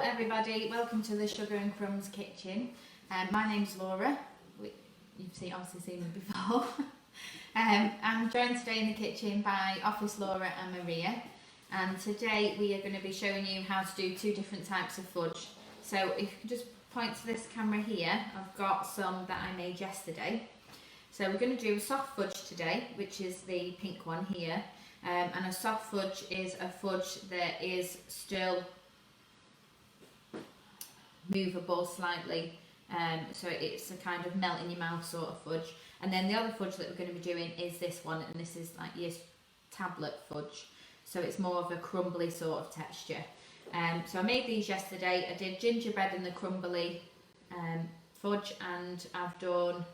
everybody, welcome to the Sugar and Crumbs kitchen. My name's Laura. You've obviously seen me before. I'm joined today in the kitchen by Office Laura and Maria, and today we are going to be showing you how to do two different types of fudge. So if you can just point to this camera here, I've got some that I made yesterday. So we're going to do a soft fudge today, which is the pink one here, and a soft fudge is a fudge that is still movable slightly, so it's a kind of melt in your mouth sort of fudge. And then the other fudge that we're going to be doing is this one, and this is like your tablet fudge, so it's more of a crumbly sort of texture. So I made these yesterday. I did gingerbread and the crumbly fudge, and I've done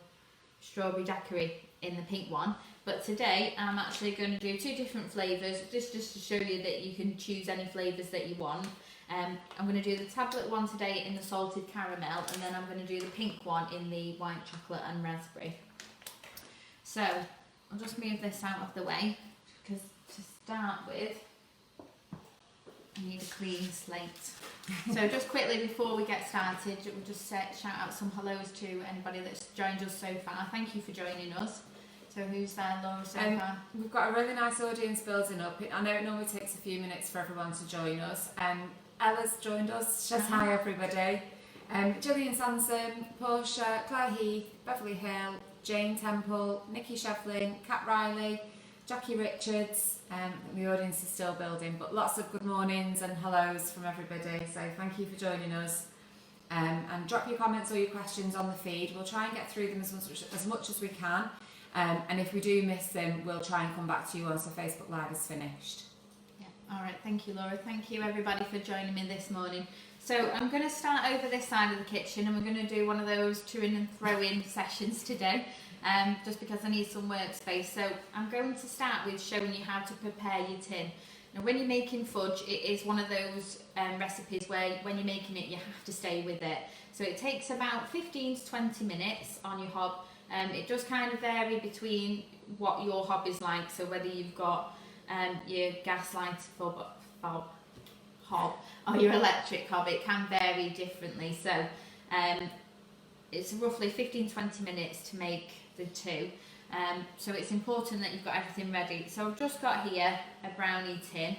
strawberry daiquiri in the pink one. But today I'm actually going to do two different flavours, just to show you that you can choose any flavours that you want. I'm going to do the tablet one today in the salted caramel, and then I'm going to do the pink one in the white chocolate and raspberry. So I'll just move this out of the way, because to start with I need a clean slate. So just quickly before we get started, we'll just shout out some hellos to anybody that's joined us so far. Thank you for joining us. So who's there, Laura, so far? We've got a really nice audience building up. I know it normally takes a few minutes for everyone to join us. Ella's joined us. She says hi everybody. Gillian Sanson, Portia, Claire Heath, Beverly Hill, Jane Temple, Nikki Shefflin, Kat Riley, Jackie Richards. The audience is still building, but lots of good mornings and hellos from everybody. So thank you for joining us. And drop your comments or your questions on the feed. We'll try and get through them as much as we can. And if we do miss them, we'll try and come back to you once the Facebook Live is finished. All right, thank you, Laura. Thank you, everybody, for joining me this morning. So I'm going to start over this side of the kitchen, and we're going to do one of those to-in and throw-in sessions today, just because I need some workspace. So I'm going to start with showing you how to prepare your tin. Now, when you're making fudge, it is one of those recipes where when you're making it, you have to stay with it. So it takes about 15 to 20 minutes on your hob. It does kind of vary between what your hob is like, so whether you've got your gas light hob or your electric hob, it can vary differently. So it's roughly 15-20 minutes to make the two. So it's important that you've got everything ready. So I've just got here a brownie tin.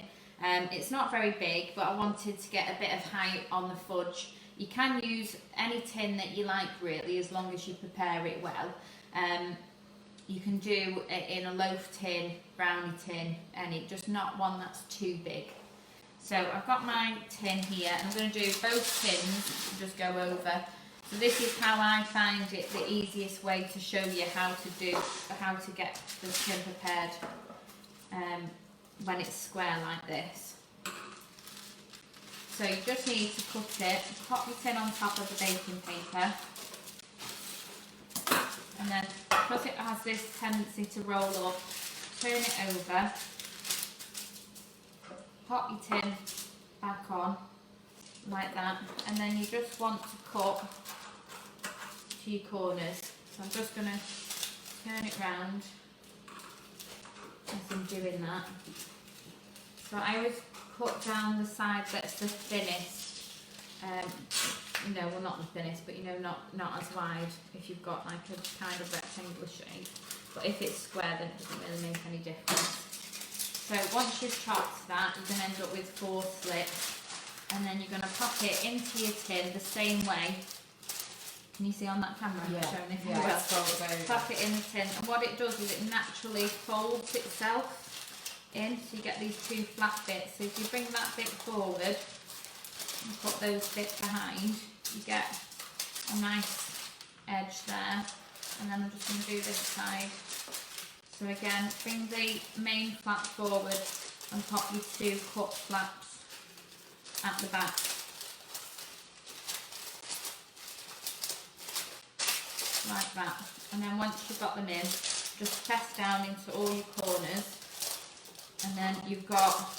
It's not very big, but I wanted to get a bit of height on the fudge. You can use any tin that you like, really, as long as you prepare it well. You can do it in a loaf tin, brownie tin, just not one that's too big. So I've got my tin here, and I'm going to do both tins and just go over. So this is how I find it the easiest way to show you how to get the tin prepared when it's square like this. So you just need to cut it, pop your tin on top of the baking paper, and then because it has this tendency to roll up, turn it over, pop your tin back on like that, and then you just want to cut to your corners. So I'm just going to turn it round as I'm doing that. So I always cut down the side that's the thinnest, well, not the thinnest, but not as wide if you've got like a kind of rectangular shape. But if it's square, then it doesn't really make any difference. So once you've chopped that, you're going to end up with 4 slits, and then you're going to pop it into your tin the same way. Can you see on that camera? Yeah. Showing it Yeah, well. Pop it in the tin, and what it does is it naturally folds itself in, so you get these two flat bits. So if you bring that bit forward and put those bits behind, you get a nice edge there. And then I'm just going to do this side. So again, bring the main flap forward and pop your 2 cut flaps at the back. Like that. And then once you've got them in, just press down into all your corners. And then you've got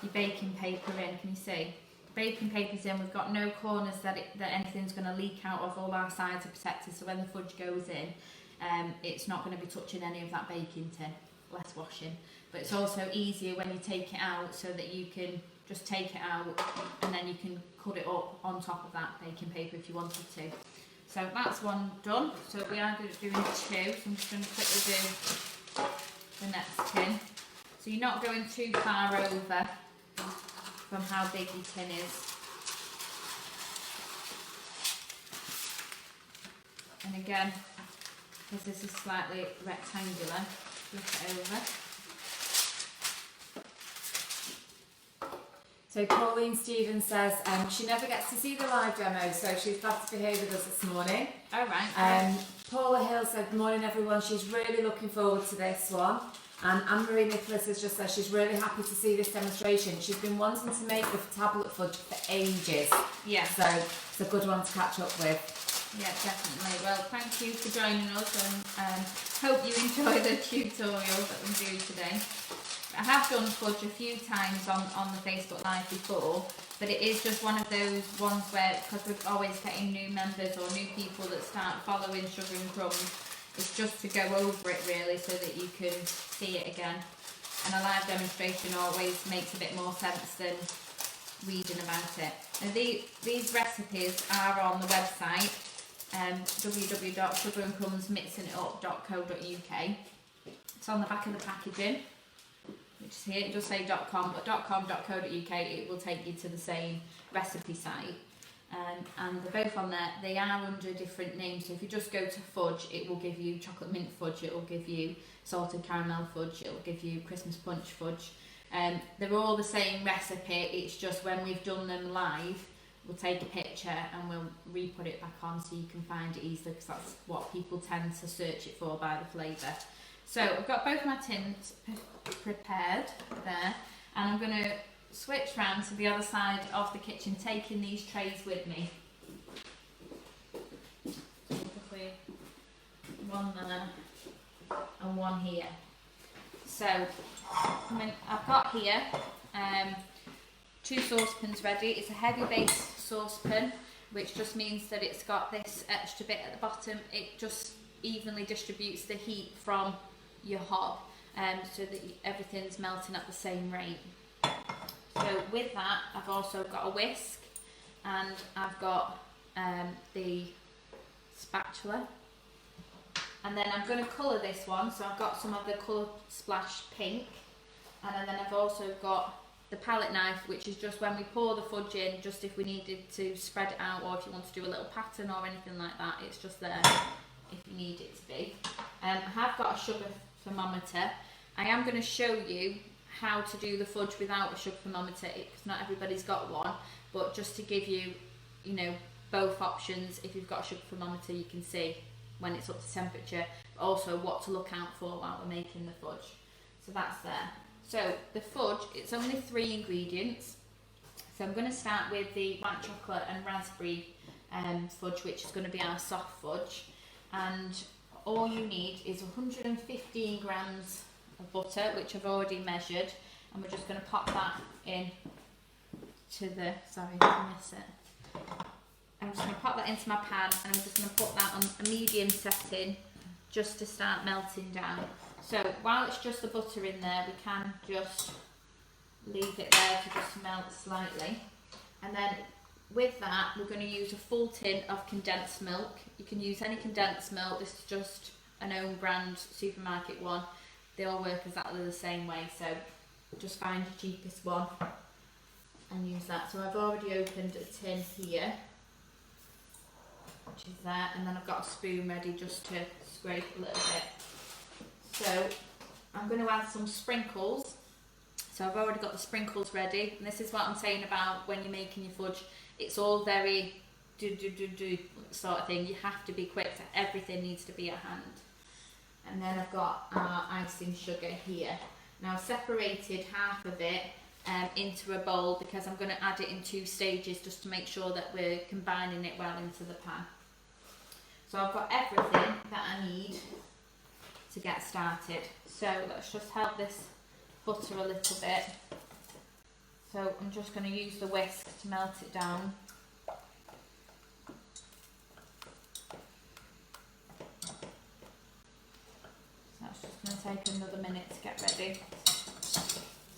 your baking paper in. Can you see? Baking paper's in. We've got no corners that anything's going to leak out of. All our sides are protected, so when the fudge goes in, it's not going to be touching any of that baking tin. Less washing. But it's also easier when you take it out, so that you can just take it out, and then you can cut it up on top of that baking paper if you wanted to. So that's one done. So we are doing 2, so I'm just going to quickly do the next tin. So you're not going too far over from how big your tin is. And again, because this is slightly rectangular, flip it over. So Pauline Stevens says she never gets to see the live demo, so she's glad to be here with us this morning. All right. Paula Hill said, good morning everyone, she's really looking forward to this one. And Anne-Marie Nicholas has just said she's really happy to see this demonstration. She's been wanting to make the tablet fudge for ages. Yeah. So it's a good one to catch up with. Yeah, definitely. Well, thank you for joining us, and hope you enjoy the tutorial that we do today. I have done fudge a few times on the Facebook Live before, but it is just one of those ones where, because we're always getting new members or new people that start following Sugar and Crumbs, it's just to go over it really so that you can see it again. And a live demonstration always makes a bit more sense than reading about it. And these recipes are on the website, www.sugarandcrumbsmixingitup.co.uk. It's on the back of the packaging, which is here. It does say .com, but .com.co.uk, it will take you to the same recipe site. And they're both on there. They are under different names. So if you just go to fudge, it will give you chocolate mint fudge, it will give you salted caramel fudge, it will give you Christmas punch fudge. They're all the same recipe. It's just when we've done them live, we'll take a picture and we'll re-put it back on so you can find it easily, because that's what people tend to search it for, by the flavour. So I've got both my tins prepared there, and I'm going to switch round to the other side of the kitchen, taking these trays with me. One there and one here. So I've got here 2 saucepans ready. It's a heavy base saucepan, which just means that it's got this extra bit at the bottom. It just evenly distributes the heat from your hob, so that everything's melting at the same rate. So with that, I've also got a whisk, and I've got the spatula, and then I'm going to colour this one. So I've got some of the Colour Splash pink, and then I've also got the palette knife, which is just when we pour the fudge in, just if we needed to spread it out, or if you want to do a little pattern or anything like that, it's just there if you need it to be. I have got a sugar thermometer. I am going to show you how to do the fudge without a sugar thermometer, because not everybody's got one, but just to give you, you know, both options. If you've got a sugar thermometer, you can see when it's up to temperature, but also what to look out for while we're making the fudge. So that's there. So the fudge, it's only 3 ingredients. So I'm going to start with the white chocolate and raspberry fudge, which is going to be our soft fudge. And all you need is 115 grams of butter, which I've already measured, and we're just going to pop that in to the, sorry, I miss it. I'm just going to pop that into my pan, and I'm just going to put that on a medium setting just to start melting down. So while it's just the butter in there, we can just leave it there to just melt slightly. And then with that, we're going to use a full tin of condensed milk. You can use any condensed milk. This is just an own brand supermarket one. They all work exactly the same way, so just find your cheapest one and use that. So I've already opened a tin here, which is there, and then I've got a spoon ready just to scrape a little bit. So I'm going to add some sprinkles. So I've already got the sprinkles ready, and this is what I'm saying about when you're making your fudge. It's all very do sort of thing. You have to be quick, so everything needs to be at hand. And then I've got our icing sugar here. Now I've separated half of it into a bowl, because I'm going to add it in 2 stages just to make sure that we're combining it well into the pan. So I've got everything that I need to get started. So let's just help this butter a little bit. So I'm just going to use the whisk to melt it down. So that's just going to take another minute to get ready.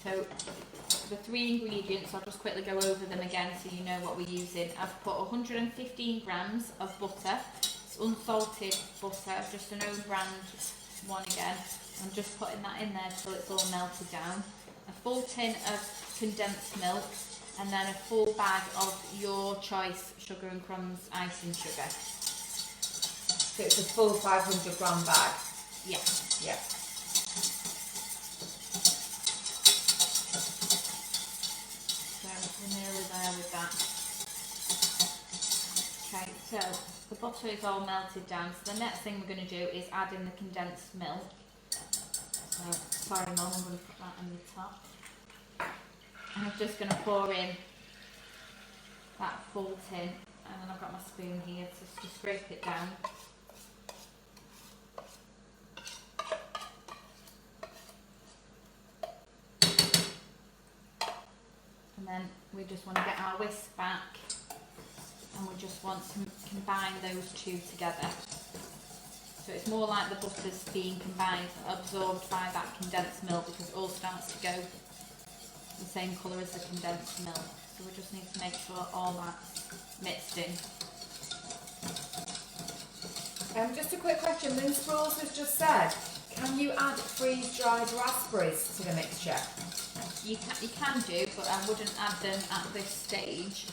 So the 3 ingredients, I'll just quickly go over them again so you know what we're using. I've put 115 grams of butter. It's unsalted butter, just an own brand one again. I'm just putting that in there till it's all melted down. A full tin of condensed milk, and then a full bag of your choice Sugar and Crumbs icing sugar. So it's a full 500 gram bag. Yeah. Yeah. So we're nearly there with that. Okay, so the butter is all melted down. So the next thing we're going to do is add in the condensed milk. So, sorry Mum, I'm going to put that on the top. And I'm just going to pour in that full tin, and then I've got my spoon here to scrape it down. And then we just want to get our whisk back, and we just want to combine those two together. So it's more like the butter's being combined, absorbed by that condensed milk, because it all starts to go the same colour as the condensed milk. So we just need to make sure all that's mixed in. Just a quick question. Lynn Sprouls has just said, can you add freeze-dried raspberries to the mixture? You can do, but I wouldn't add them at this stage.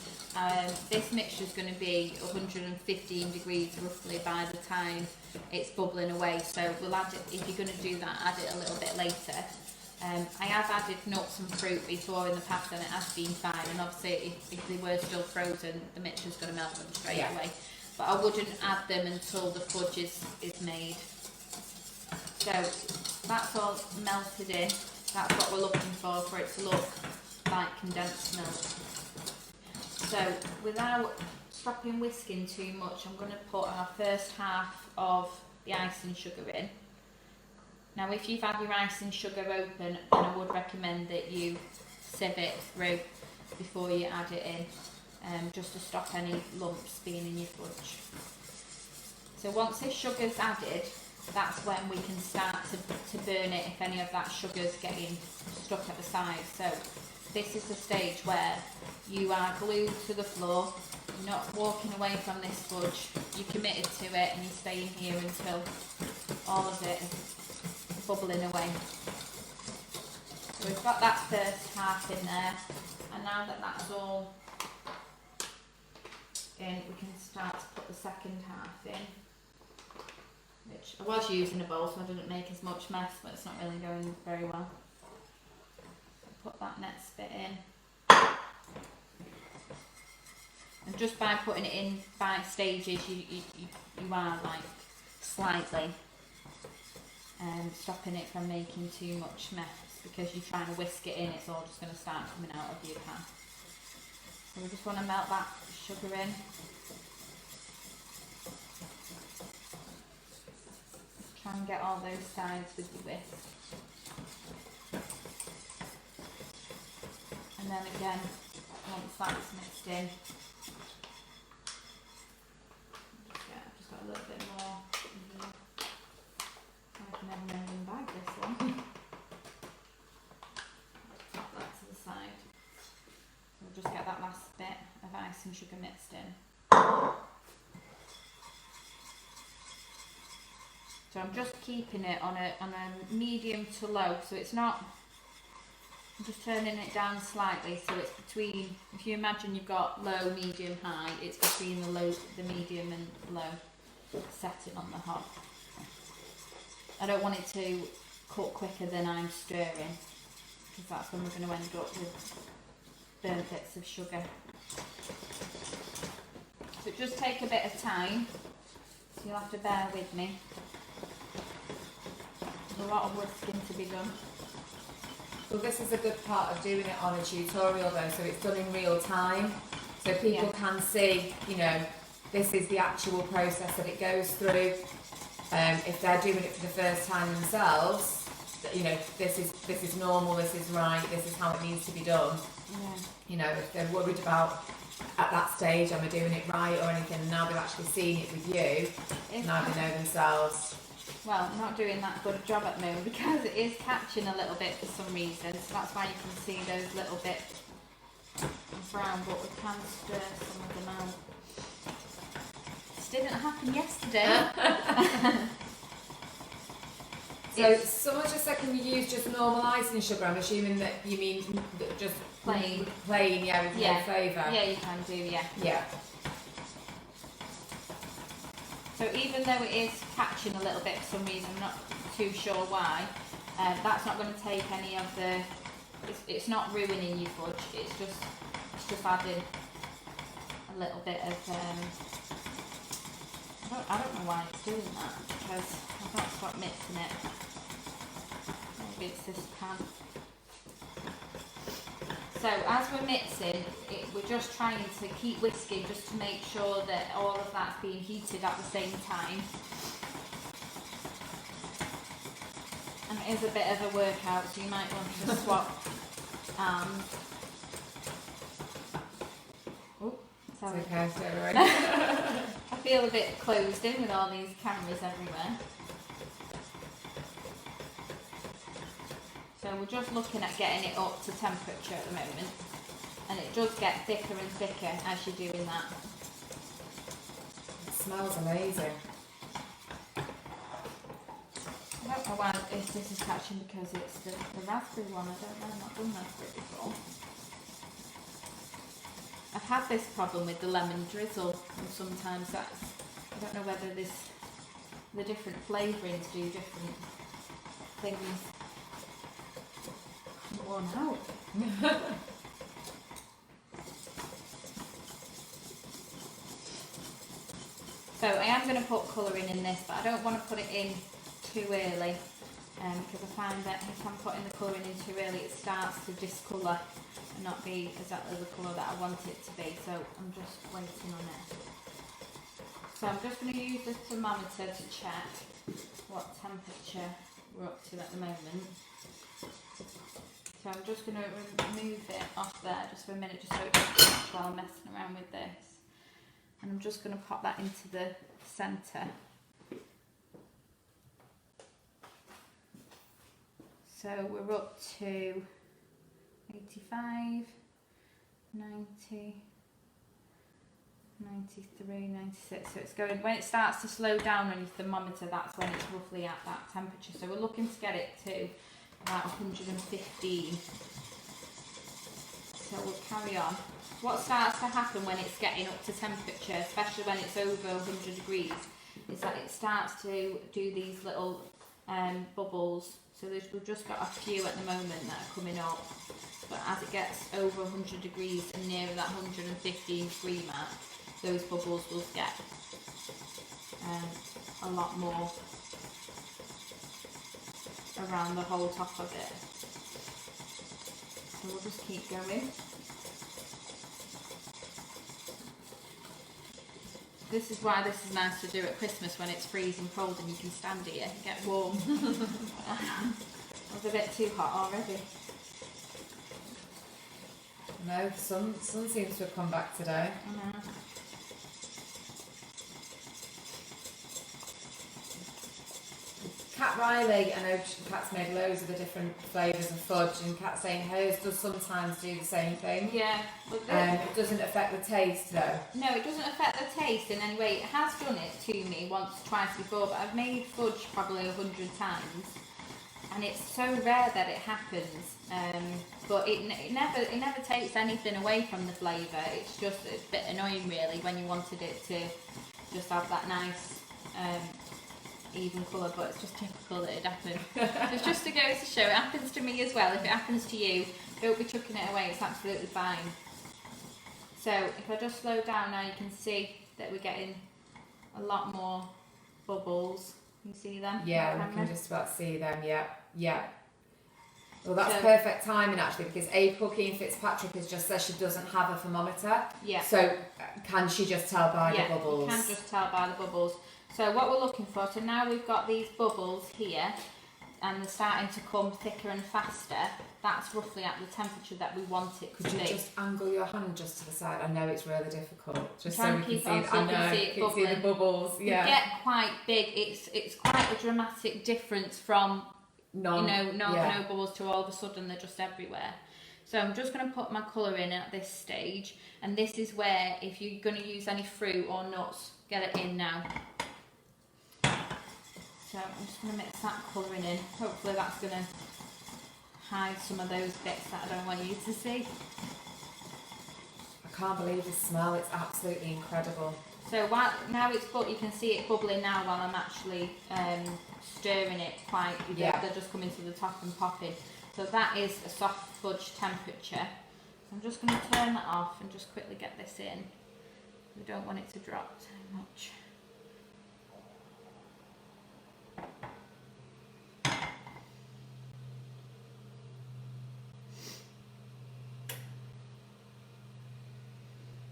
This mixture is going to be 115 degrees roughly by the time it's bubbling away. So we'll add it, if you're going to do that, add it a little bit later. I have added nuts and fruit before in the past, and it has been fine. And obviously, if they were still frozen, the mixture's going to melt them straight away. But I wouldn't add them until the fudge is made. So that's all melted in. That's what we're looking for it to look like condensed milk. So without stopping whisking too much, I'm going to put our first half of the icing sugar in. Now if you've had your icing sugar open, then I would recommend that you sieve it through before you add it in, just to stop any lumps being in your fudge. So once this sugar's added, that's when we can start to burn it if any of that sugar's getting stuck at the side. So this is the stage where you are glued to the floor, you're not walking away from this fudge, you're committed to it, and you're staying here until all of it is bubbling away. So we've got that first half in there, and now that that's all in, we can start to put the second half in. Which I was using a bowl, so I didn't make as much mess, but it's not really going very well. So put that next bit in. And just by putting it in by stages, you are like slightly stopping it from making too much mess, because you're trying to whisk it in, it's all just going to start coming out of your pan. So we just want to melt that sugar in. Try and get all those sides with your whisk. And then again, once that's mixed in, I've just got a little bit more in here. I can never remember in bag this one. Pop that to the side. So we'll just get that last bit of ice and sugar mixed in. So I'm just keeping it on a medium to low, so it's not, I'm just turning it down slightly, so it's between, if you imagine you've got low, medium, high, it's between the medium and low setting on the hob. I don't want it to cook quicker than I'm stirring, because that's when we're going to end up with burnt bits of sugar. So just take a bit of time, so you'll have to bear with me. A lot of whisking to be done. Well, this is a good part of doing it on a tutorial though, so it's done in real time, so people can see, you know, this is the actual process that it goes through. If they're doing it for the first time themselves, you know, this is normal, this is right, this is how it needs to be done. Yeah. You know, if they're worried about at that stage, am I doing it right or anything, and now they've actually seen it with you, now they know themselves. well, not doing that good a job at the moment because it is catching a little bit for some reason. So that's why you can see those little bits of brown, but we can stir some of them out. This didn't happen yesterday. So someone just said, can you use just normal icing sugar? I'm assuming that you mean just Plain. Plain, yeah, with no flavour. Yeah, you can do, yeah. Yeah. So even though it is catching a little bit for some reason, I'm not too sure why, that's not going to take any of the, it's not ruining your fudge, it's just adding a little bit of, I don't know why it's doing that, because I've got to stop mixing it. Maybe it's this pan. So as we're mixing, we're just trying to keep whisking just to make sure that all of that's being heated at the same time. And it is a bit of a workout, so you might want to swap. Oh, sorry. It's okay, don't worry. I feel a bit closed in with all these cameras everywhere. So we're just looking at getting it up to temperature at the moment, and it does get thicker and thicker as you're doing that. It smells amazing. I don't know why this is catching, because it's the raspberry one. I don't know, I've not done raspberry before. I've had this problem with the lemon drizzle, and sometimes that's, I don't know whether the different flavourings do different things. I'm worn out. So I am going to put colouring in this, but I don't want to put it in too early, because I find that if I'm putting the colouring in too early, it starts to discolour and not be exactly the colour that I want it to be. So I'm just waiting on it. So I'm just going to use the thermometer to check what temperature we're up to at the moment. So I'm just going to remove it off there just for a minute, just so it doesn't catch while I'm messing around with this. And I'm just going to pop that into the centre. So we're up to 85, 90, 93, 96. So it's going, when it starts to slow down on your thermometer, that's when it's roughly at that temperature. So we're looking to get it to about 115. So we'll carry on. What starts to happen when it's getting up to temperature, especially when it's over 100 degrees, is that it starts to do these little bubbles. So we've just got a few at the moment that are coming up, but as it gets over 100 degrees and near that 115 degree mark, those bubbles will get a lot more around the whole top of it. So we'll just keep going. This is why this is nice to do at Christmas, when it's freezing cold and you can stand here and get warm. It was a bit too hot already. No, the sun seems to have come back today. I know. Kat Riley, I know Kat's made loads of the different flavours of fudge, and Kat's saying hers does sometimes do the same thing. Yeah. Well, It doesn't affect the taste though. no, it doesn't affect the taste in any way. It has done it to me once, twice before, but I've made fudge probably 100 times, and it's so rare that it happens. But it never takes anything away from the flavour. It's just a bit annoying really when you wanted it to just have that nice even colour, but it's just typical that it happened. It's just to go to show, it happens to me as well. If it happens to you, don't be chucking it away, it's absolutely fine. So if I just slow down now, you can see that we're getting a lot more bubbles. Can you see them? Yeah, we can just about see them, yeah. Well, that's So- perfect timing actually, because April Keane Fitzpatrick has just said she doesn't have a thermometer. Yeah. So can she just tell by Yeah, the bubbles? you can just tell by the bubbles. So what we're looking for, so now we've got these bubbles here. they're starting to come thicker and faster, that's roughly at the temperature that we want it to Could you be. just angle your hand just to the side? I know it's really difficult. Just Try so and we keep can it see. on so I you can know. see it You can see the bubbling. bubbles. They Yeah. get quite big. It's quite a dramatic difference from no bubbles to all of a sudden they're just everywhere. So I'm just going to put my colour in at this stage, and this is where, if you're going to use any fruit or nuts, get it in now. So I'm just going to mix that colouring in. Hopefully that's going to hide some of those bits that I don't want you to see. I can't believe the smell. It's absolutely incredible. So now you can see it bubbling now while I'm actually stirring it quite. Yeah. They're just coming to the top and popping. So that is a soft fudge temperature. So I'm just going to turn that off and just quickly get this in. We don't want it to drop too much.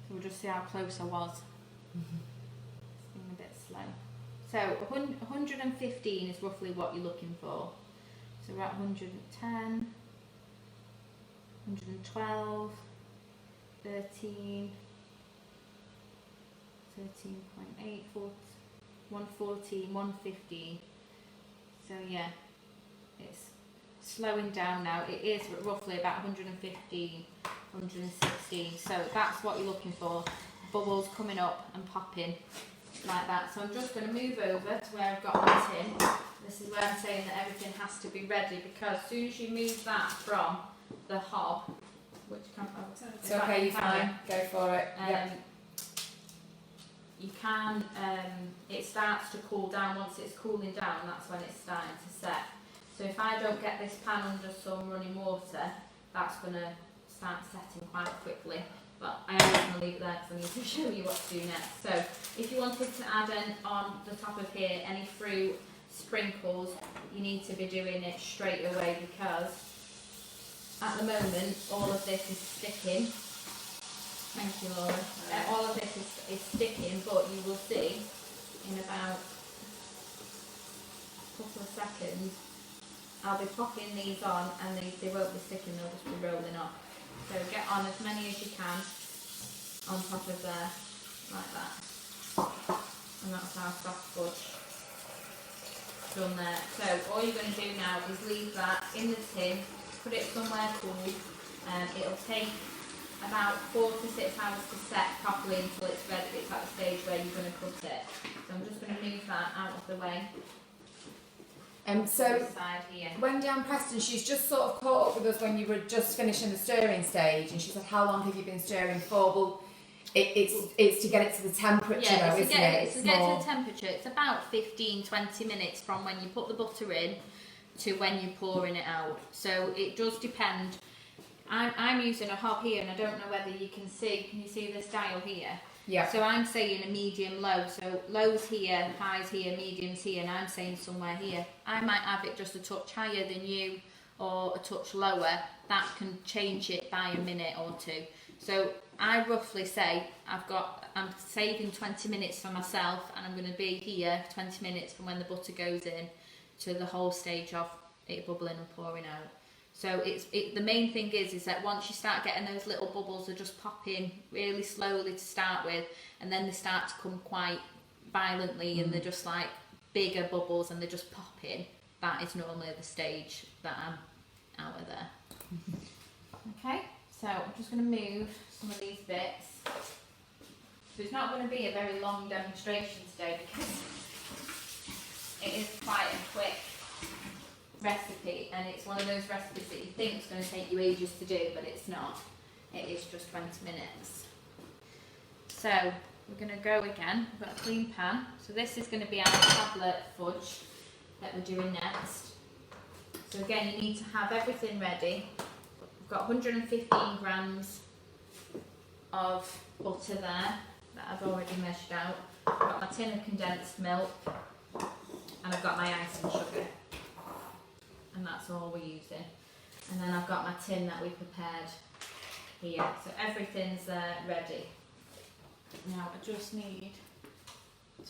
So we'll just see how close I was. It's been a bit slow. So 115 is roughly what you're looking for. So we're at 110, 112, 13, 13.8, 114, 115. So yeah, it's slowing down now. It is roughly about 115, 116. So that's what you're looking for. Bubbles coming up and popping like that. So I'm just going to move over to where I've got my tin. This is where I'm saying that everything has to be ready, because as soon as you move that from the hob, which can't, It's okay, you're fine. Go for it. You can, it starts to cool down. Once it's cooling down, that's when it's starting to set. So if I don't get this pan under some running water, that's going to start setting quite quickly. But I always want to leave it there because I need to show you what to do next. So if you wanted to add in on the top of here any fruit, sprinkles, you need to be doing it straight away, because at the moment all of this is sticking. Thank you, Laura. All of this is sticking, but you will see in about a couple of seconds I'll be popping these on, and they won't be sticking, they'll just be rolling off. So get on as many as you can on top of there, like that. And that's our soft fudge done there. So all you're going to do now is leave that in the tin, put it somewhere cool, and it'll take about 4 to 6 hours to set properly until it's ready. It's at the stage where you're going to cut it. So I'm just going to move that out of the way. So This side here. Wendy Ann Preston, she's just sort of caught up with us when you were just finishing the stirring stage, and she said, "How long have you been stirring for?" Well, it's to get it to the temperature, though, isn't it? It's to get to the temperature. It's about 15-20 minutes from when you put the butter in to when you're pouring it out. So it does depend. I'm using a hob here, and I don't know whether you can see. Can you see this dial here? Yeah. So I'm saying a medium low. So lows here, highs here, mediums here, and I'm saying somewhere here. I might have it just a touch higher than you or a touch lower. That can change it by a minute or two. So I roughly say I'm saving 20 minutes for myself, and I'm going to be here 20 minutes from when the butter goes in to the whole stage of it bubbling and pouring out. So the main thing is that once you start getting those little bubbles, they just pop in really slowly to start with, and then they start to come quite violently, and they're just like bigger bubbles, and they just pop in. That is normally the stage that I'm out of there. Okay, so I'm just going to move some of these bits. So it's not going to be a very long demonstration today, because it is quite a quick recipe, and it's one of those recipes that you think is going to take you ages to do, but it's not. It is just 20 minutes. So we're going to go again. We've got a clean pan. So this is going to be our tablet fudge that we're doing next. So again, you need to have everything ready. We've got 115 grams of butter there that I've already measured out. I've got my tin of condensed milk, and I've got my ice and sugar. And that's all we're using. And then I've got my tin that we prepared here. So everything's ready. Now I just need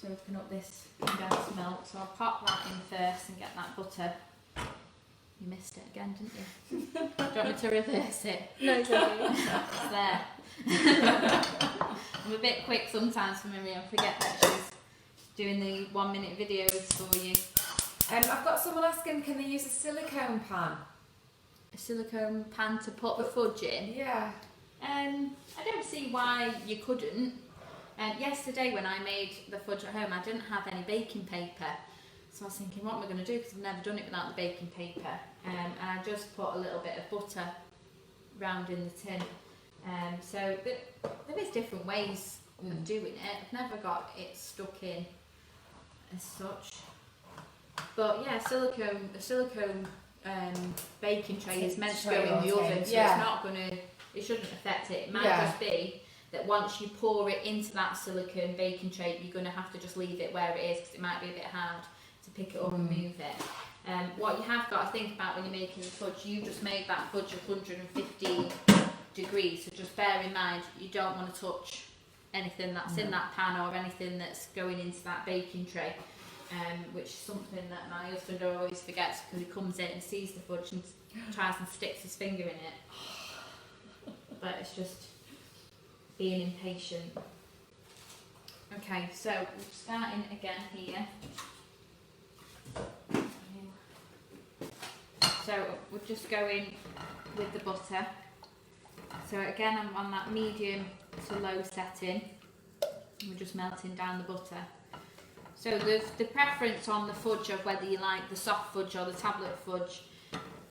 to open up this condensed milk. So I'll pop that in first and get that butter You missed it again, didn't you? Do you want me to reverse it? No, it's okay. It's there. I'm a bit quick sometimes for Miriam. I forget that she's doing the 1 minute videos for you. I've got someone asking, can they use a silicone pan? A silicone pan to put the fudge in. Yeah. I don't see why you couldn't. Yesterday when I made the fudge at home, I didn't have any baking paper. So I was thinking, what am I going to do? Because I've never done it without the baking paper. And I just put a little bit of butter round in the tin. So there is different ways of doing it. I've never got it stuck in as such. But yeah, a silicone baking tray is meant to go in the oven, so it's not going to, it shouldn't affect it. It might just be that once you pour it into that silicone baking tray, you're going to have to just leave it where it is because it might be a bit hard to pick it up and move it. What you have got to think about when you're making the fudge, you just made that fudge 115 degrees, so just bear in mind you don't want to touch anything that's in that pan or anything that's going into that baking tray. Which is something that my husband always forgets because he comes in and sees the fudge and tries and sticks his finger in it. But it's just being impatient. Okay, so we're starting again here. So we're just going with the butter. So again, I'm on that medium to low setting. We're just melting down the butter. So the preference on the fudge of whether you like the soft fudge or the tablet fudge,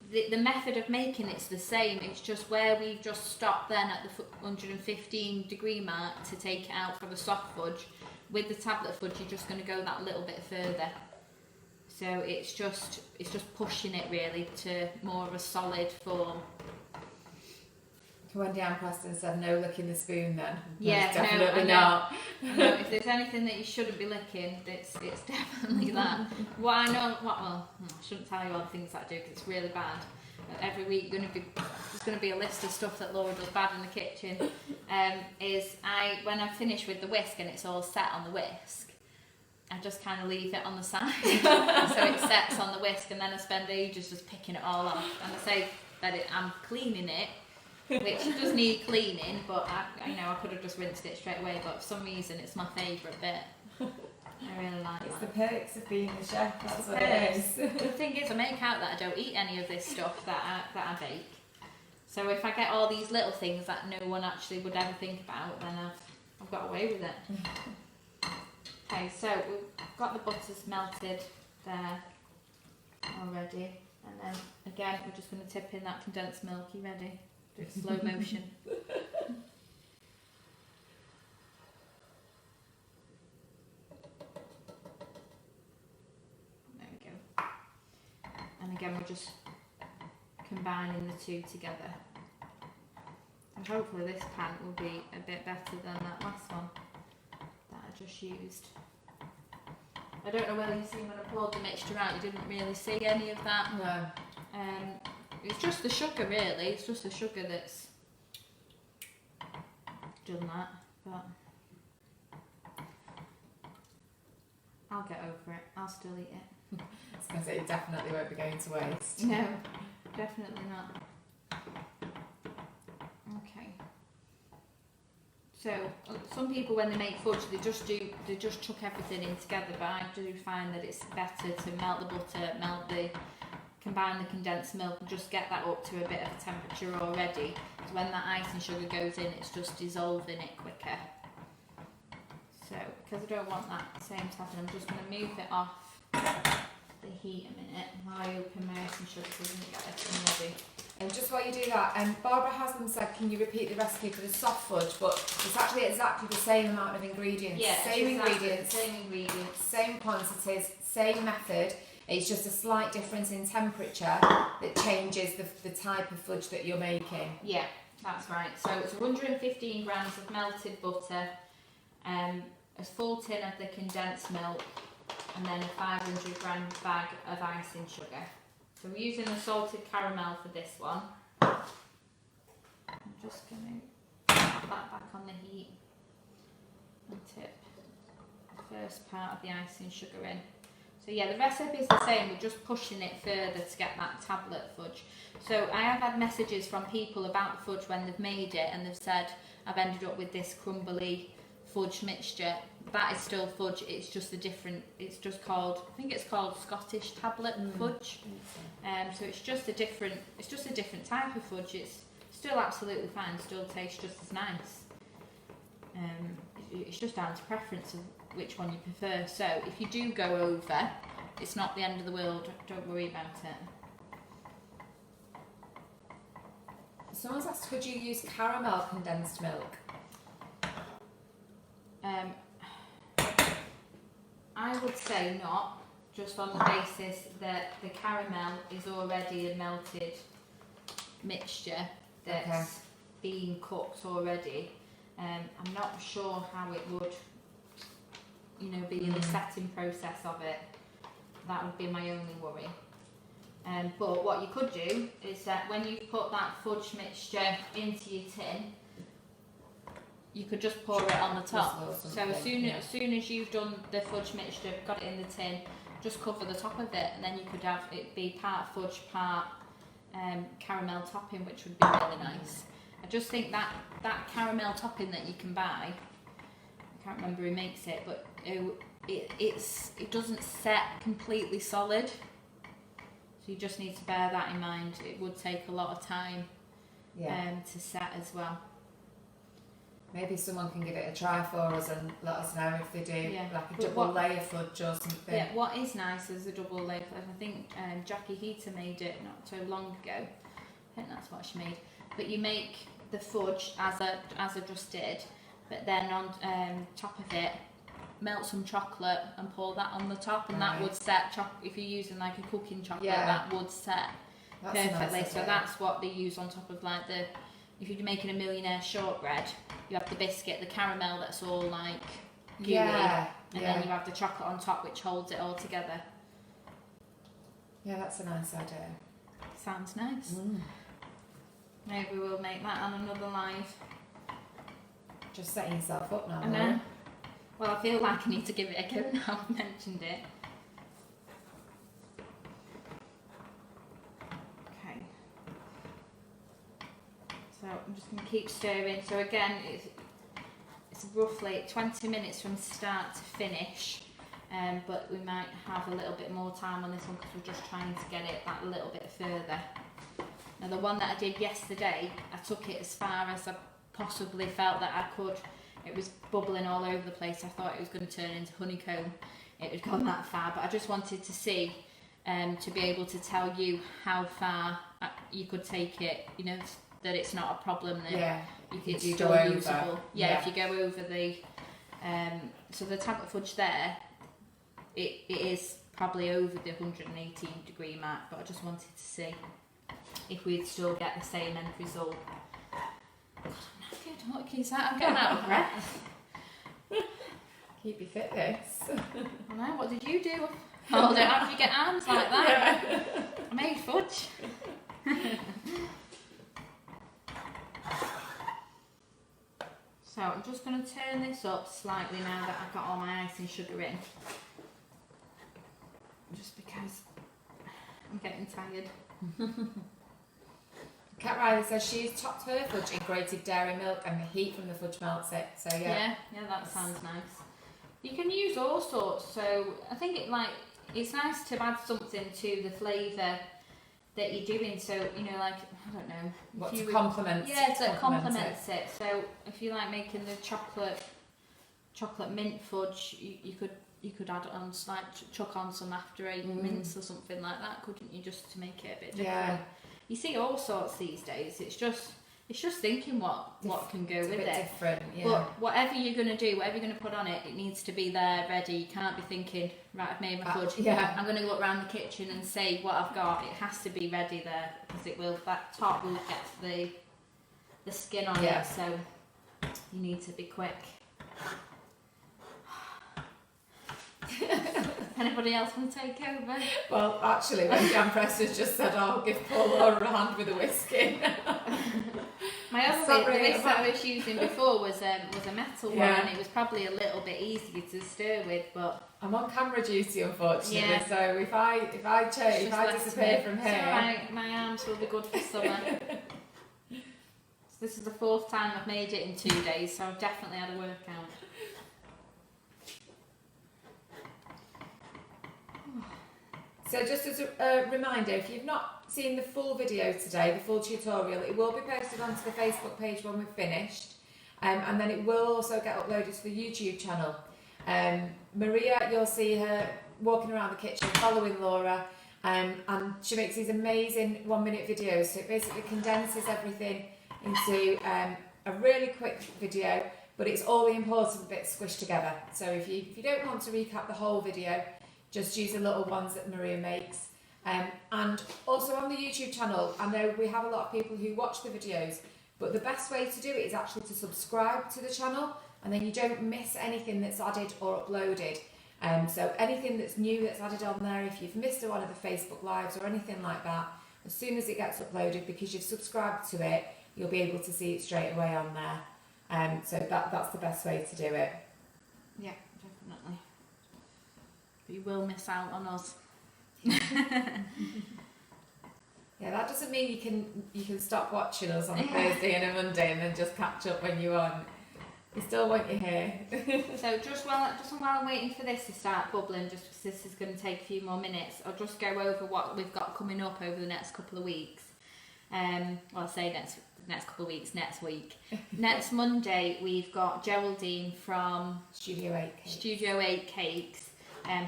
the method of making it's the same. It's just where we've just stopped then at the 115 degree mark to take it out for the soft fudge. With the tablet fudge, you're just going to go that little bit further. So it's just pushing it really to more of a solid form. Wendy Ann Preston said no licking the spoon then. Yeah, no, definitely no, not. I know, if there's anything that you shouldn't be licking, it's definitely that. What I know, I shouldn't tell you all the things that I do because it's really bad. Every week there's going to be a list of stuff that Laura does bad in the kitchen. When I finish with the whisk and it's all set on the whisk, I just kind of leave it on the side so it sets on the whisk, and then I spend ages just picking it all off. And I say that I'm cleaning it, which does need cleaning, but I could have just rinsed it straight away, but for some reason it's my favourite bit. I really like It's that. the perks of being the chef, that's what It it is. is. The thing is, I make out that I don't eat any of this stuff that I bake. So if I get all these little things that no one actually would ever think about, then I've got away with it. Okay, so we've got the butters melted there already, and then again we're just going to tip in that condensed milk. You ready? Do it slow motion. There we go. And again, we're just combining the two together. And hopefully this pan will be a bit better than that last one that I just used. I don't know whether you see when I poured the mixture out, you didn't really see any of that. No. It's just the sugar really, it's just the sugar that's done that, but I'll get over it, I'll still eat it. I was going to say, it definitely won't be going to waste. No, definitely not. Okay. So some people when they make fudge they just chuck everything in together, but I do find that it's better to melt the butter, combine the condensed milk and just get that up to a bit of temperature already. So when that icing sugar goes in, it's just dissolving it quicker. So because I don't want that same to happen, I'm just going to move it off the heat a minute while I open my icing sugar so it doesn't get everything ready. And just while you do that, Barbara Haslam said, can you repeat the recipe for the soft fudge? But it's actually exactly the same amount of ingredients. Yeah, same ingredients, same quantities, same method. It's just a slight difference in temperature that changes the type of fudge that you're making. Yeah, that's right. So it's 115 grams of melted butter, a full tin of the condensed milk, and then a 500 gram bag of icing sugar. So we're using the salted caramel for this one. I'm just going to put that back on the heat and tip the first part of the icing sugar in. So yeah, the recipe is the same, we're just pushing it further to get that tablet fudge. So I have had messages from people about the fudge when they've made it, and they've said, I've ended up with this crumbly fudge mixture. That is still fudge, it's just a different, it's just called, I think it's called Scottish tablet fudge. So it's just a different type of fudge. It's still absolutely fine, still tastes just as nice. It's just down to preference of which one you prefer. So if you do go over, it's not the end of the world, don't worry about it. Someone's asked, could you use caramel condensed milk? I would say not, just on the basis that the caramel is already a melted mixture that's been cooked already. I'm not sure how it would, be in the setting process of it. That would be my only worry. But what you could do is that when you put that fudge mixture into your tin, you could just pour it on the top. So as soon as you've done the fudge mixture, got it in the tin, just cover the top of it, and then you could have it be part fudge, part caramel topping, which would be really nice. I just think that caramel topping that you can buy, I can't remember who makes it, but it doesn't set completely solid. So you just need to bear that in mind. It would take a lot of time to set as well. Maybe someone can give it a try for us and let us know if they do like a double layer fudge or something. Yeah, what is nice is a double layer fudge. I think Jackie Heater made it not so long ago. I think that's what she made. But you make the fudge as I just did, but then on top of it, melt some chocolate and pour that on the top, and that would set if you're using like a cooking chocolate, that would set perfectly. So that's what they use on top of like if you're making a millionaire shortbread, you have the biscuit, the caramel that's all like gooey, and then you have the chocolate on top which holds it all together. Yeah, that's a nice idea. Sounds nice. Maybe we'll make that on another live. Just setting yourself up now. I know. Well, I feel like I need to give it a go now I've mentioned it. Okay. So I'm just going to keep stirring. So again, it's roughly 20 minutes from start to finish, but we might have a little bit more time on this one because we're just trying to get it that little bit further. Now the one that I did yesterday, I took it as far as I possibly felt that I could. It was bubbling all over the place. I thought it was going to turn into honeycomb. It had gone that far, but I just wanted to see, to be able to tell you how far you could take it, that it's not a problem, that it's still usable. If you go over the, so the tablet fudge there, it is probably over the 118 degree mark, but I just wanted to see if we'd still get the same end result. What can you say? I'm getting out of breath. Keep you fit, this. I know, what did you do? Hold it, how did you get arms like that? I made fudge. So I'm just going to turn this up slightly now that I've got all my icing sugar in. Just because I'm getting tired. Kat Riley says she's topped her fudge in grated dairy milk and the heat from the fudge melts it. So yeah, that sounds nice. You can use all sorts. So I think it's nice to add something to the flavour that you're doing. So I don't know. What to complement? Yeah, so it complements it. So if you like making the chocolate mint fudge, you could add on chuck on some after eight mince or something like that, couldn't you? Just to make it a bit different. Yeah. You see all sorts these days. It's just thinking what can go with it. Different, yeah. But whatever you're going to do, whatever you're going to put on it, it needs to be there ready. You can't be thinking, right, I've made my fudge. I'm going to look around the kitchen and say what I've got. It has to be ready there because that top will get the skin on it. So you need to be quick. Anybody else want to take over? Well, actually, when Jan Preston's just said, "Oh, give Paul a hand with a whiskey." My other Sorry, the whisk that I was using before was a metal one, Yeah. and it was probably a little bit easier to stir with, but I'm on camera duty, unfortunately. Yeah. So if I disappear from it's here, alright, my arms will be good for summer. So this is the 4th time I've made it in 2 days, so I've definitely had a workout. So just as a reminder, if you've not seen the full video today, the full tutorial, it will be posted onto the Facebook page when we've finished, and then it will also get uploaded to the YouTube channel. Maria, you'll see her walking around the kitchen following Laura, and she makes these amazing 1-minute videos, so it basically condenses everything into a really quick video, but it's all the important bits squished together. So if you don't want to recap the whole video, just use the little ones that Maria makes. And also on the YouTube channel, I know we have a lot of people who watch the videos, but the best way to do it is actually to subscribe to the channel, and then you don't miss anything that's added or uploaded. So anything that's new that's added on there, if you've missed one of the Facebook Lives or anything like that, as soon as it gets uploaded, because you've subscribed to it, you'll be able to see it straight away on there. So that's the best way to do it. Yeah, definitely. But you will miss out on us. Yeah, that doesn't mean you can stop watching us on a Thursday and a Monday and then just catch up when you want. We still want you here. So just while I'm waiting for this to start bubbling, just because this is going to take a few more minutes, I'll just go over what we've got coming up over the next couple of weeks. Well, I'll say next couple of weeks, next week. Next Monday, we've got Geraldine from Studio 8 Cakes. Studio 8 Cakes,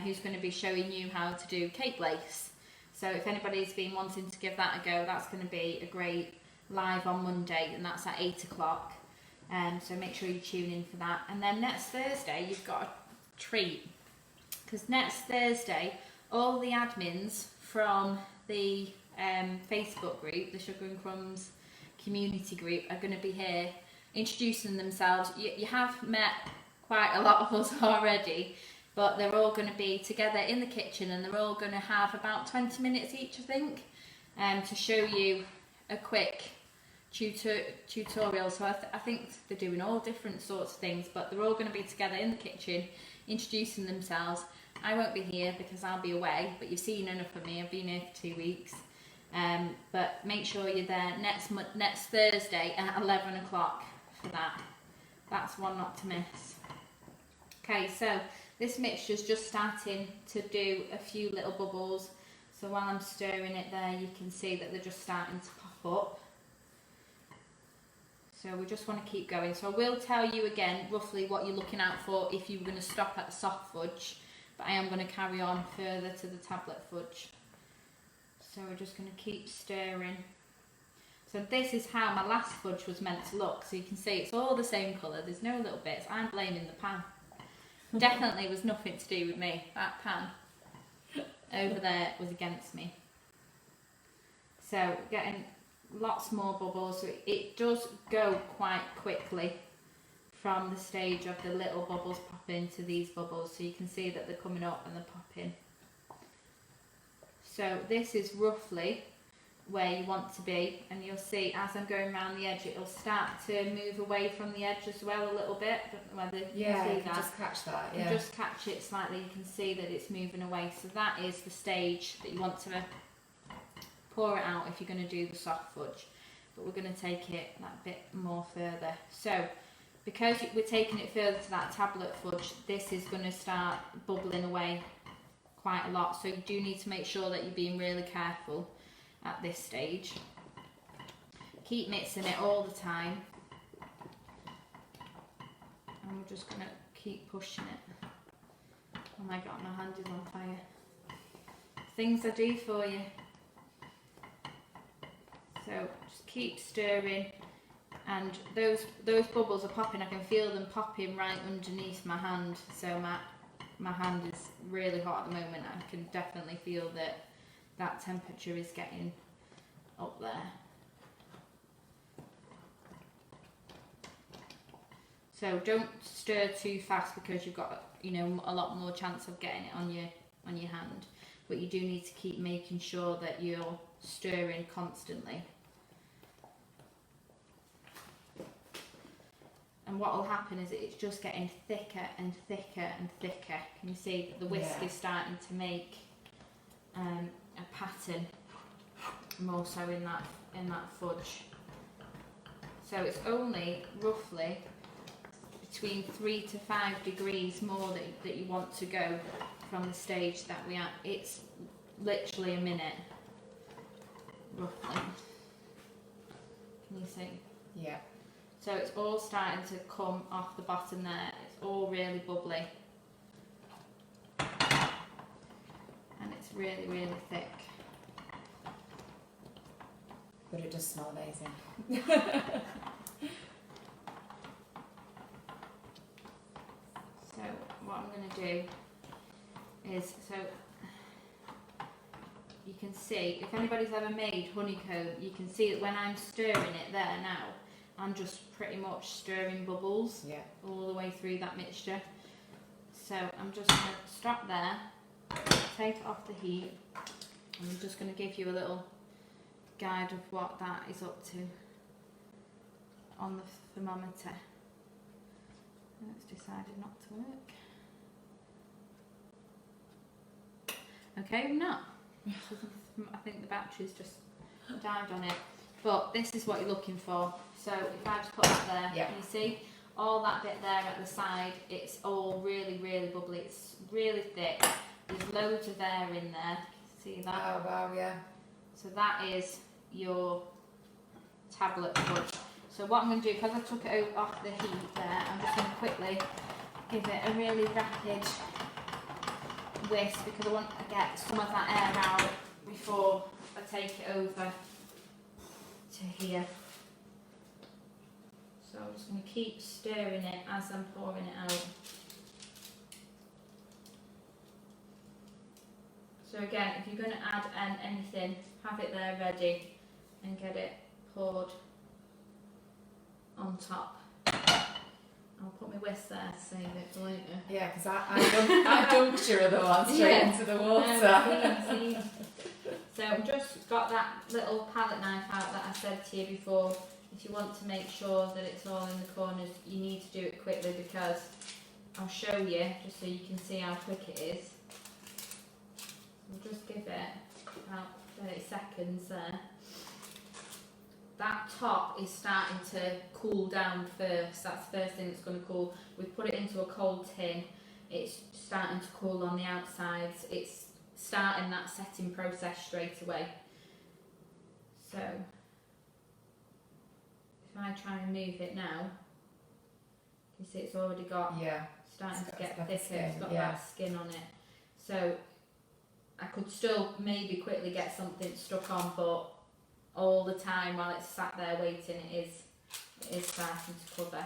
who's going to be showing you how to do cake lace. So if anybody's been wanting to give that a go, that's going to be a great live on Monday, and that's at 8 o'clock. So make sure you tune in for that. And then next Thursday, you've got a treat. Because next Thursday, all the admins from the Facebook group, the Sugar and Crumbs community group, are going to be here introducing themselves. You have met quite a lot of us already, but they're all going to be together in the kitchen, and they're all going to have about 20 minutes each, I think, to show you a quick tutorial. So I think they're doing all different sorts of things, but they're all going to be together in the kitchen introducing themselves. I won't be here because I'll be away, but you've seen enough of me. I've been here for 2 weeks. But make sure you're there next Thursday at 11 o'clock for that. That's one not to miss. Okay, so this mixture's just starting to do a few little bubbles. So while I'm stirring it there, you can see that they're just starting to pop up. So we just want to keep going. So I will tell you again roughly what you're looking out for if you were going to stop at the soft fudge, but I am going to carry on further to the tablet fudge. So we're just going to keep stirring. So this is how my last fudge was meant to look. So you can see it's all the same colour. There's no little bits. I'm blaming the pan. Definitely was nothing to do with me. That pan over there was against me. So getting lots more bubbles. So it does go quite quickly from the stage of the little bubbles popping to these bubbles. So you can see that they're coming up and they're popping. So this is roughly where you want to be, and you'll see as I'm going around the edge, it'll start to move away from the edge as well a little bit. I don't know whether you can see that. Just catch that. Yeah. Just catch it slightly. You can see that it's moving away. So that is the stage that you want to pour it out if you're going to do the soft fudge. But we're going to take it that bit more further. So because we're taking it further to that tablet fudge, this is going to start bubbling away quite a lot. So you do need to make sure that you're being really careful at this stage. Keep mixing it all the time, and we're just going to keep pushing it. Oh my god, my hand is on fire. Things I do for you. So just keep stirring, and those bubbles are popping. I can feel them popping right underneath my hand. So my hand is really hot at the moment. I can definitely feel that temperature is getting up there. So don't stir too fast, because you've got, you know, a lot more chance of getting it on your hand. But you do need to keep making sure that you're stirring constantly. and what will happen is it's just getting thicker and thicker and thicker. Can you see that the whisk is starting to make a pattern more so in that fudge. So it's only roughly between 3 to 5 degrees more that you want to go from the stage that we are. It's literally a minute, roughly. Can you see? Yeah. So it's all starting to come off the bottom there. It's all really bubbly. And it's really, really thick. But it does smell amazing. So what I'm going to do is, so you can see, if anybody's ever made honeycomb, you can see that when I'm stirring it there now, I'm just pretty much stirring bubbles all the way through that mixture. So I'm just going to stop there, take it off the heat, and I'm just going to give you a little guide of what that is up to on the thermometer. It's decided not to work. Okay, no. I think the battery's just died on it. But this is what you're looking for. So if I just put that there, can you see all that bit there at the side? It's all really, really bubbly. It's really thick. There's loads of air in there. See that? Oh wow, yeah. So that is your tablet fudge. So what I'm going to do, because I took it off the heat there, I'm just going to quickly give it a really rapid whisk because I want to get some of that air out before I take it over to here. So I'm just going to keep stirring it as I'm pouring it out. So again, if you're going to add anything, have it there ready and get it poured on top. I'll put my whisk there to save it for later. Yeah, because I dunked your other one straight into the water. So I've just got that little palette knife out that I said to you before. If you want to make sure that it's all in the corners, you need to do it quickly because I'll show you just so you can see how quick it is. We'll just give it about 30 seconds there. That top is starting to cool down first. That's the first thing that's going to cool. We've put it into a cold tin. It's starting to cool on the outsides. It's starting that setting process straight away. So if I try and move it now, you see it's already got starting to get thicker. It's got that skin on it. So I could still maybe quickly get something stuck on, but all the time while it's sat there waiting, it is starting to cover.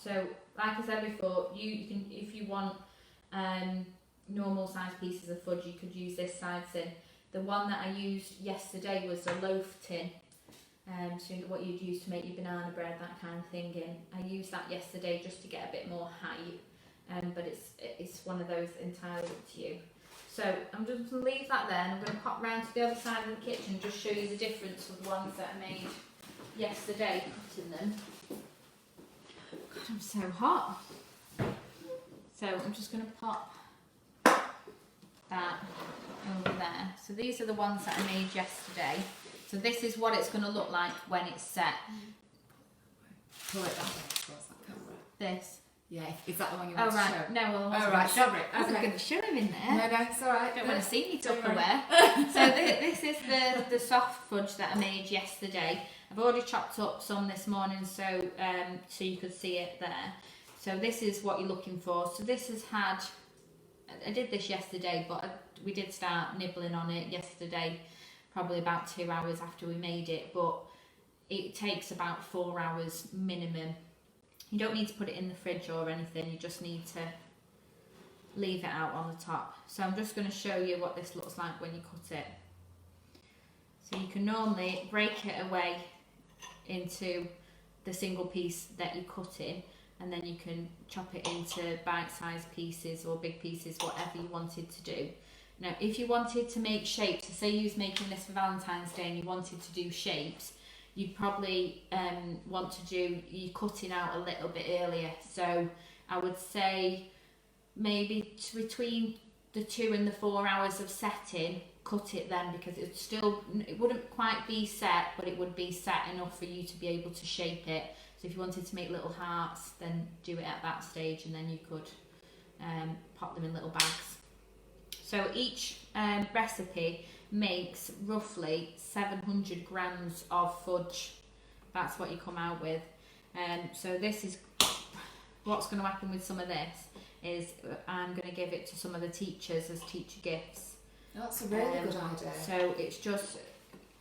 So, like I said before, you can, if you want normal size pieces of fudge, you could use this size tin. The one that I used yesterday was a loaf tin. So what you'd use to make your banana bread, that kind of thing. And I used that yesterday just to get a bit more height. But it's one of those entirely up to you. So I'm just going to leave that there and I'm going to pop round to the other side of the kitchen and just show you the difference with the ones that I made yesterday, cutting them. God, I'm so hot. So I'm just going to pop that over there. So these are the ones that I made yesterday. So this is what it's going to look like when it's set. Pull it that way towards that camera. This. Yeah, is that the one you want to show? No, well, oh right, sorry. I wasn't going to show him in there. No, it's alright. Don't want to see me Tupperware. So this is the soft fudge that I made yesterday. I've already chopped up some this morning so you could see it there. So this is what you're looking for. So this has had, I did this yesterday, but we did start nibbling on it yesterday, probably about 2 hours after we made it, but it takes about 4 hours minimum. You don't need to put it in the fridge or anything, you just need to leave it out on the top. So I'm just going to show you what this looks like when you cut it. So you can normally break it away into the single piece that you cut in, and then you can chop it into bite-sized pieces or big pieces, whatever you wanted to do. Now, if you wanted to make shapes, so say you was making this for Valentine's Day and you wanted to do shapes, you'd probably want to do your cutting out a little bit earlier. So I would say maybe between the 2 and the 4 hours of setting, cut it then, because it wouldn't quite be set, but it would be set enough for you to be able to shape it. So if you wanted to make little hearts, then do it at that stage, and then you could pop them in little bags. So each recipe makes roughly 700 grams of fudge. That's what you come out with. So this is what's going to happen with some of this is I'm going to give it to some of the teachers as teacher gifts. That's a really good idea. So it's just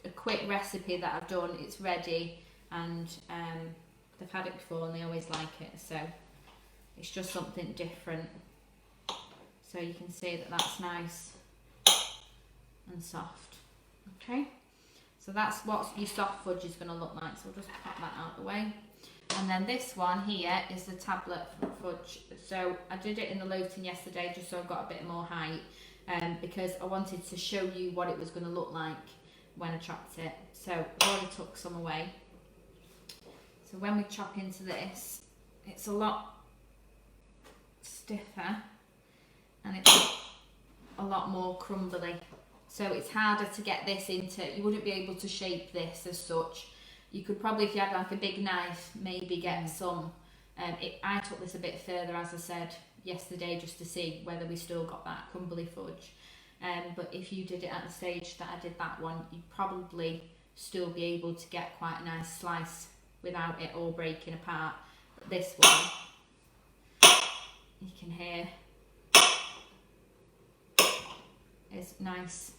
a quick recipe that I've done. It's ready, and they've had it before and they always like it. So it's just something different. So you can see that that's nice and soft. Okay, so that's what your soft fudge is going to look like. So we'll just pop that out of the way. And then this one here is the tablet fudge. So I did it in the Lowton yesterday just so I've got a bit more height, because I wanted to show you what it was going to look like when I chopped it. So I already took some away. So when we chop into this, it's a lot stiffer and it's a lot more crumbly. So it's harder to get this into, you wouldn't be able to shape this as such. You could probably, if you had like a big knife, maybe get some. I took this a bit further, as I said yesterday, just to see whether we still got that crumbly fudge. But if you did it at the stage that I did that one, you'd probably still be able to get quite a nice slice without it all breaking apart. But this one, you can hear, is nice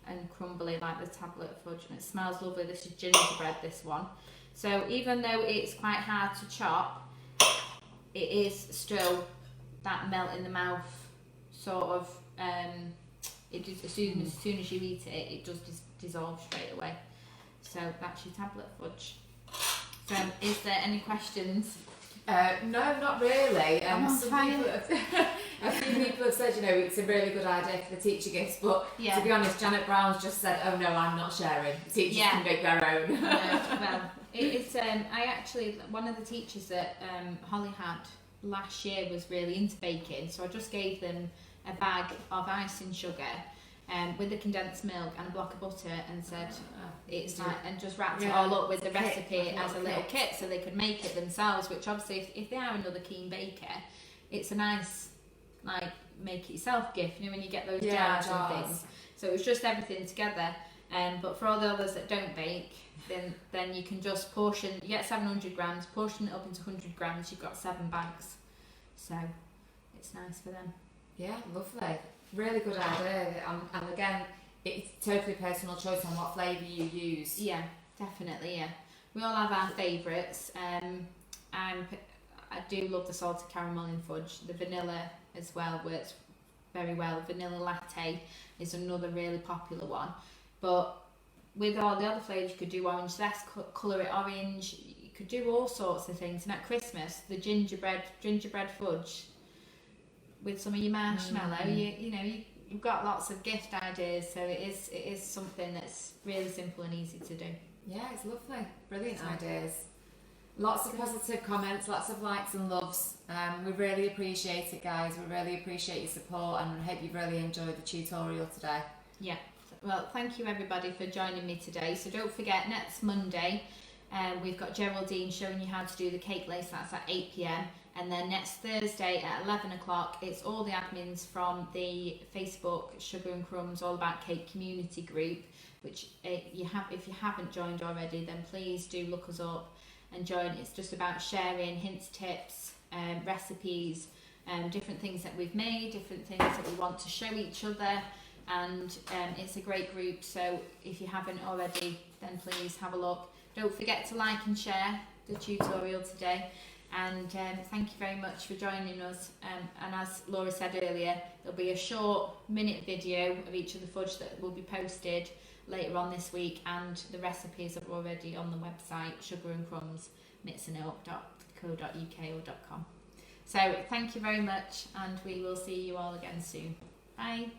and crumbly like the tablet fudge, and it smells lovely. This is gingerbread, this one. So even though it's quite hard to chop, it is still that melt in the mouth sort of, it just, as soon as you eat it, it does dissolve straight away. So that's your tablet fudge. So is there any questions? No, not really. Some A few people have said, it's a really good idea for the teacher gifts, but to be honest, Janet Brown's just said, oh no, I'm not sharing. The teachers can make their own. Well, it's I actually, one of the teachers that Holly had last year was really into baking, so I just gave them a bag of icing sugar with the condensed milk and a block of butter, and said it's like, and just wrapped it all up with the recipe as a little kit so they could make it themselves, which obviously if they are another keen baker, it's a nice like make it yourself gift, when you get those jars and things. So it was just everything together. But for all the others that don't bake, then you can just portion, you get 700 grams, portion it up into 100 grams, you've got 7 bags. So it's nice for them. Yeah, lovely. Really good idea. And again, it's totally personal choice on what flavour you use. Yeah, definitely, yeah. We all have our favourites. I do love the salted caramel in fudge. The vanilla as well works very well. Vanilla latte is another really popular one. But with all the other flavours, you could do orange zest, colour it orange. You could do all sorts of things. And at Christmas, the gingerbread fudge with some of your marshmallow, you've got lots of gift ideas. So it is something that's really simple and easy to do. Yeah, it's lovely. Brilliant ideas. Lots of positive comments, lots of likes and loves. We really appreciate it, guys. We really appreciate your support, and I hope you've really enjoyed the tutorial today. Yeah. Well, thank you everybody for joining me today. So don't forget, next Monday we've got Geraldine showing you how to do the cake lace. That's at 8 p.m. And then next Thursday at 11 o'clock, it's all the admins from the Facebook Sugar and Crumbs All About Cake community group, which if you haven't joined already, then please do look us up and join. It's just about sharing hints, tips, recipes, different things that we've made, different things that we want to show each other, and it's a great group. So if you haven't already, then please have a look. Don't forget to like and share the tutorial today, and thank you very much for joining us. And as Laura said earlier, there'll be a short minute video of each of the fudge that will be posted later on this week, and the recipes are already on the website sugarandcrumbsmixingitup.co.uk or .com. So thank you very much, and we will see you all again soon. Bye.